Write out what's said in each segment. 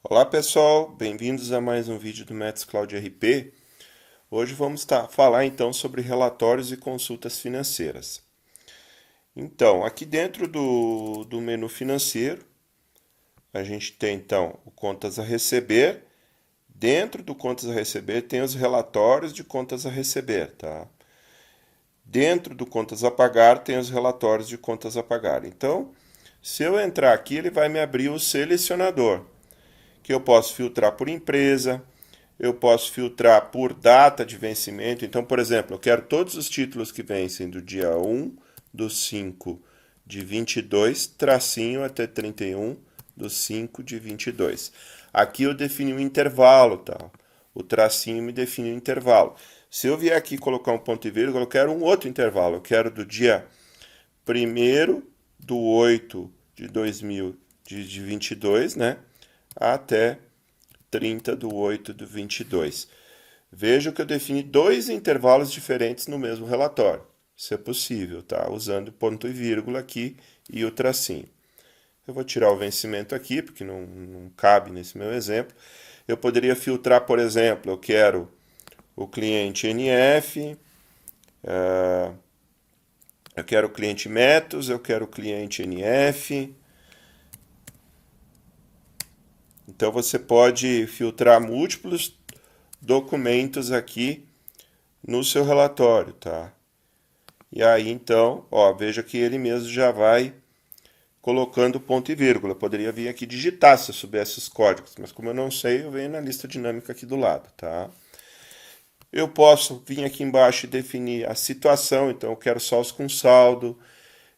Olá pessoal, bem-vindos a mais um vídeo do Methods Cloud RP. Hoje vamos falar então sobre relatórios e consultas financeiras. Então, aqui dentro do menu financeiro, a gente tem então o contas a receber. Dentro do contas a receber tem os relatórios de contas a receber, tá? Dentro do contas a pagar tem os relatórios de contas a pagar. Então, se eu entrar aqui, ele vai me abrir o selecionador, que eu posso filtrar por empresa, eu posso filtrar por data de vencimento. Então, por exemplo, eu quero todos os títulos que vencem do dia 1/5 de 22, tracinho até 31/5 de 22. Aqui eu defini um intervalo, tá? O tracinho me define um intervalo. Se eu vier aqui colocar um ponto e vírgula, eu quero um outro intervalo. Eu quero do dia 1º/8 de 2022, né? Até 30/8 de 22. Veja que eu defini dois intervalos diferentes no mesmo relatório. Isso é possível, tá? Usando ponto e vírgula aqui e o tracinho. Eu vou tirar o vencimento aqui, porque não cabe nesse meu exemplo. Eu poderia filtrar, por exemplo, eu quero o cliente NF, eu quero o cliente Metos, eu quero o cliente NF. Então, você pode filtrar múltiplos documentos aqui no seu relatório, tá? E aí, então, ó, veja que ele mesmo já vai colocando ponto e vírgula. Eu poderia vir aqui digitar se eu soubesse os códigos, mas como eu não sei, eu venho na lista dinâmica aqui do lado, tá? Eu posso vir aqui embaixo e definir a situação, então eu quero só os com saldo,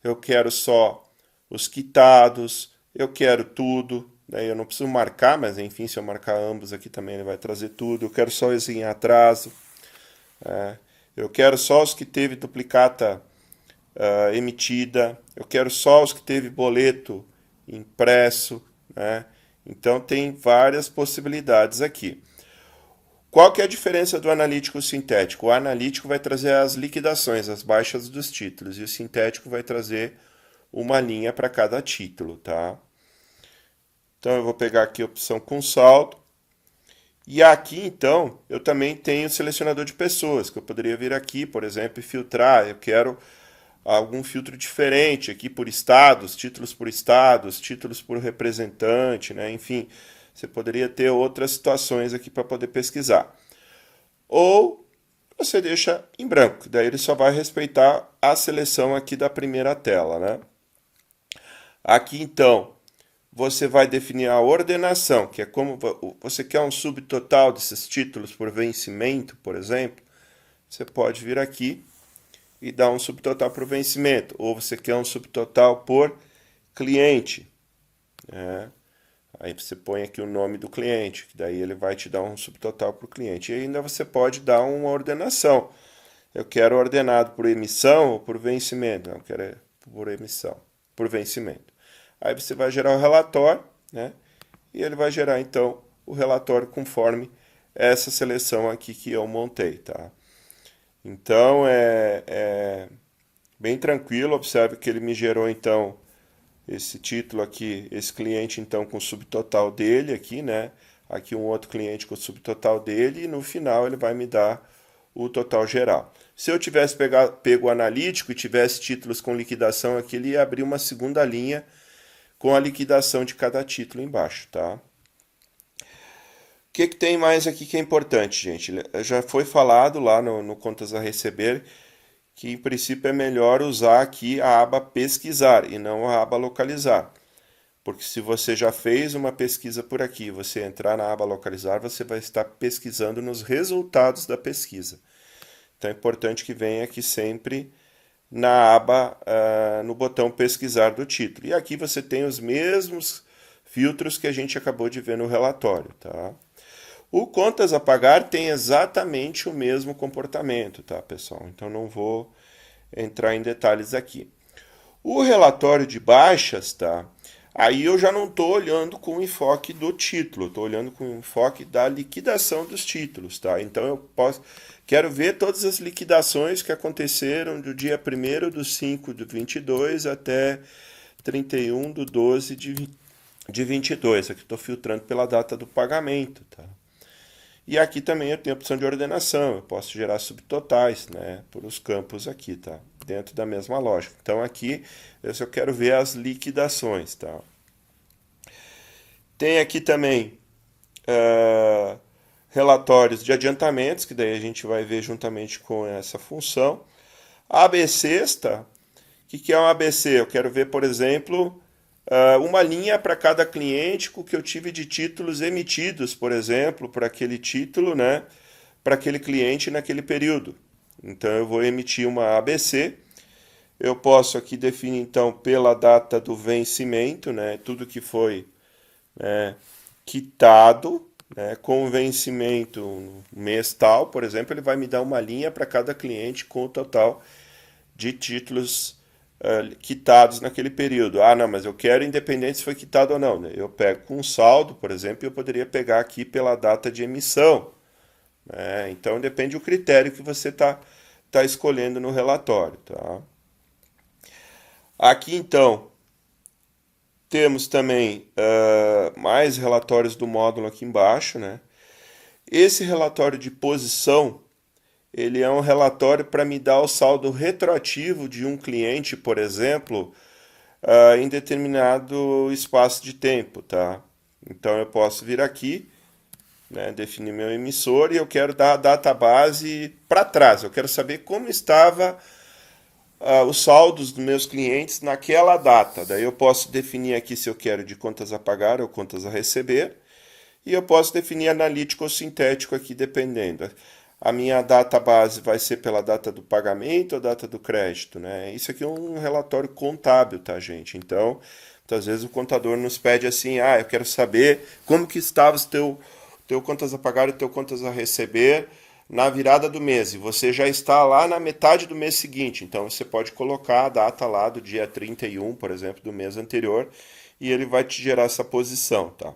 eu quero só os quitados, eu quero tudo. Daí eu não preciso marcar, mas enfim, se eu marcar ambos aqui também ele vai trazer tudo. Eu quero só os em atraso. Eu quero só os que teve duplicata emitida. Eu quero só os que teve boleto impresso, né? Então tem várias possibilidades aqui. Qual que é a diferença do analítico e o sintético? O analítico vai trazer as liquidações, as baixas dos títulos, e o sintético vai trazer uma linha para cada título, tá? Então, eu vou pegar aqui a opção com saldo. E aqui, então, eu também tenho o selecionador de pessoas, que eu poderia vir aqui, por exemplo, e filtrar. Eu quero algum filtro diferente aqui por estados, títulos por representante, né? Enfim, você poderia ter outras situações aqui para poder pesquisar. Ou você deixa em branco, daí ele só vai respeitar a seleção aqui da primeira tela, né? Aqui, então, você vai definir a ordenação, que é como você quer um subtotal desses títulos por vencimento, por exemplo, você pode vir aqui e dar um subtotal por vencimento, ou você quer um subtotal por cliente, né? Aí você põe aqui o nome do cliente, que daí ele vai te dar um subtotal por cliente. E ainda você pode dar uma ordenação. Eu quero ordenado por emissão ou por vencimento. Não, eu quero por emissão, por vencimento. Aí você vai gerar o relatório, né? E ele vai gerar, então, o relatório conforme essa seleção aqui que eu montei, tá? Então, é bem tranquilo. Observe que ele me gerou, então, esse título aqui, esse cliente, então, com o subtotal dele aqui, né? Aqui um outro cliente com o subtotal dele e no final ele vai me dar o total geral. Se eu tivesse pego o analítico e tivesse títulos com liquidação aqui, ele ia abrir uma segunda linha com a liquidação de cada título embaixo, tá? O que tem mais aqui que é importante, gente? Já foi falado lá no Contas a Receber que, em princípio, é melhor usar aqui a aba Pesquisar e não a aba Localizar. Porque se você já fez uma pesquisa por aqui, você entrar na aba Localizar, você vai estar pesquisando nos resultados da pesquisa. Então, é importante que venha aqui sempre na aba, no botão pesquisar do título. E aqui você tem os mesmos filtros que a gente acabou de ver no relatório, tá? O contas a pagar tem exatamente o mesmo comportamento, tá, pessoal? Então não vou entrar em detalhes aqui. O relatório de baixas, tá? Aí eu já não estou olhando com o enfoque do título, estou olhando com o enfoque da liquidação dos títulos, tá? Então eu quero ver todas as liquidações que aconteceram do dia 1º/5 de 22 até 31/12 de 22. Aqui estou filtrando pela data do pagamento, tá? E aqui também eu tenho a opção de ordenação, eu posso gerar subtotais, né, por os campos aqui, tá? Dentro da mesma lógica. Então aqui eu só quero ver as liquidações, tá? Tem aqui também relatórios de adiantamentos, que daí a gente vai ver juntamente com essa função. ABCs, tá? O que é um ABC? Eu quero ver, por exemplo, uma linha para cada cliente com que eu tive de títulos emitidos, por exemplo, para aquele título, né, para aquele cliente naquele período. Então eu vou emitir uma ABC. Eu posso aqui definir então pela data do vencimento, né, tudo que foi, né, quitado, né, com vencimento no mês tal, por exemplo, ele vai me dar uma linha para cada cliente com o total de títulos quitados naquele período. Ah, não, mas eu quero independente se foi quitado ou não, né? Eu pego com saldo, por exemplo, e eu poderia pegar aqui pela data de emissão, né? Então depende do critério que você tá escolhendo no relatório, tá? Aqui então temos também mais relatórios do módulo aqui embaixo, né? Esse relatório de posição, ele é um relatório para me dar o saldo retroativo de um cliente, por exemplo, em determinado espaço de tempo, tá? Então eu posso vir aqui, né, definir meu emissor e eu quero dar a database para trás. Eu quero saber como estava os saldos dos meus clientes naquela data. Daí eu posso definir aqui se eu quero de contas a pagar ou contas a receber. E eu posso definir analítico ou sintético aqui, dependendo. A minha database vai ser pela data do pagamento ou data do crédito, né? Isso aqui é um relatório contábil, tá, gente? Então, muitas vezes o contador nos pede assim, eu quero saber como que estava o teu contas a pagar e o teu contas a receber na virada do mês. E você já está lá na metade do mês seguinte. Então, você pode colocar a data lá do dia 31, por exemplo, do mês anterior, e ele vai te gerar essa posição, tá?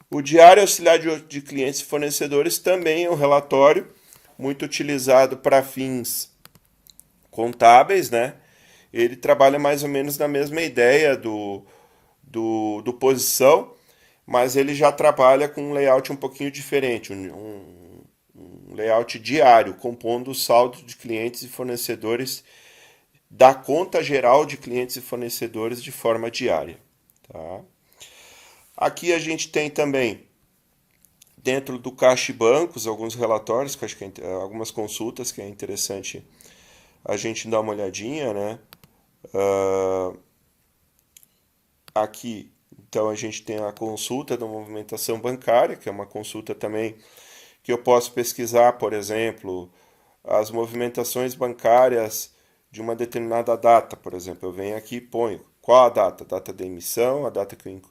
O Diário Auxiliar de Clientes e Fornecedores também é um relatório muito utilizado para fins contábeis, né? Ele trabalha mais ou menos na mesma ideia do posição, mas ele já trabalha com um layout um pouquinho diferente, um layout diário, compondo o saldo de clientes e fornecedores da conta geral de clientes e fornecedores de forma diária, tá? Aqui a gente tem também, dentro do Caixa e Bancos, alguns relatórios, que acho que algumas consultas que é interessante a gente dar uma olhadinha, né? Aqui, então, a gente tem a consulta da movimentação bancária, que é uma consulta também que eu posso pesquisar, por exemplo, as movimentações bancárias de uma determinada data, por exemplo. Eu venho aqui e ponho qual a data? A data da emissão, a data que eu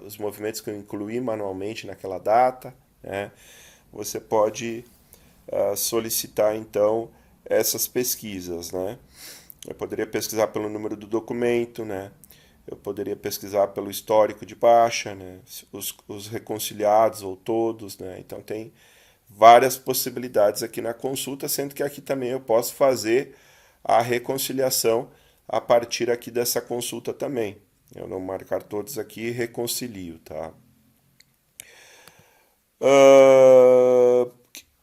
os movimentos que eu incluí manualmente naquela data, né? Você pode solicitar, então, essas pesquisas, né? Eu poderia pesquisar pelo número do documento, né? Eu poderia pesquisar pelo histórico de baixa, né? Os reconciliados ou todos, né? Então, tem várias possibilidades aqui na consulta, sendo que aqui também eu posso fazer a reconciliação a partir aqui dessa consulta também. Eu não marcar todos aqui e reconcilio, tá?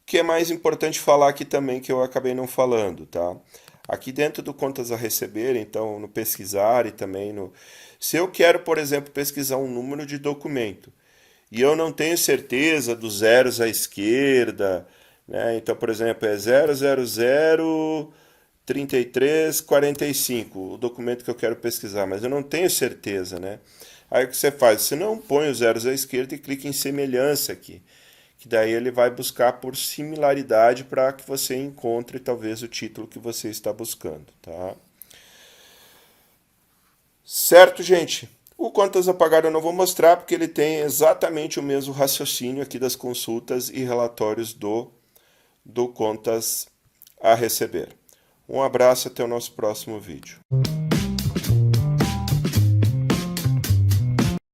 Que é mais importante falar aqui também que eu acabei não falando, tá? Aqui dentro do contas a receber, então no pesquisar e também no... Se eu quero, por exemplo, pesquisar um número de documento e eu não tenho certeza dos zeros à esquerda, né? Então, por exemplo, é 0003345, o documento que eu quero pesquisar, mas eu não tenho certeza, né? Aí o que você faz? Você não põe os zeros à esquerda e clica em semelhança aqui, que daí ele vai buscar por similaridade para que você encontre talvez o título que você está buscando, tá? Certo, gente? O contas a pagar eu não vou mostrar porque ele tem exatamente o mesmo raciocínio aqui das consultas e relatórios do contas a receber. Um abraço, até o nosso próximo vídeo.